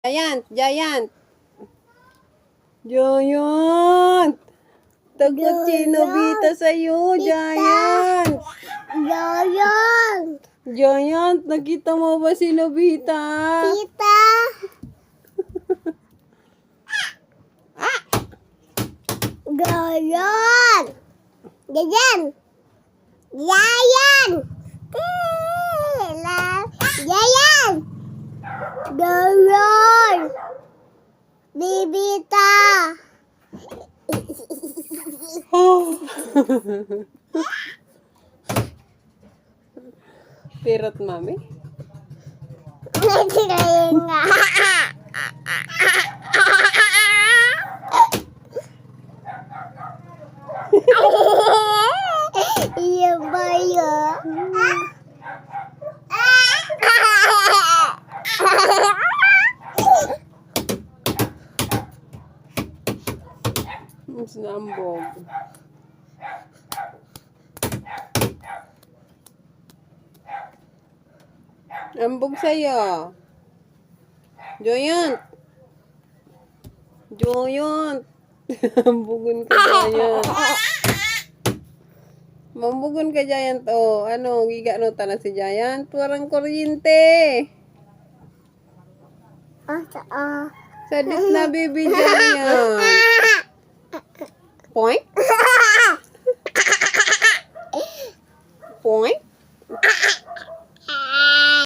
Giant, Giant. Giant. Takot si Nobita sa'yo, Giant. Giant. Giant, nakita mo ba si Nobita? Kita. Giant. Giant. Giant. Giant. Giant. Bibita. Pirot, mami. Nagkirayin nga. Iya ba yun? Mas nambog. Ambog sa'yo. Giant. Giant. Ambugun ka, Giant. Mambugun ka, Giant. Oh, ano, giga no na si Giant. Parang kuryente. Sadit na, baby Giant. Point?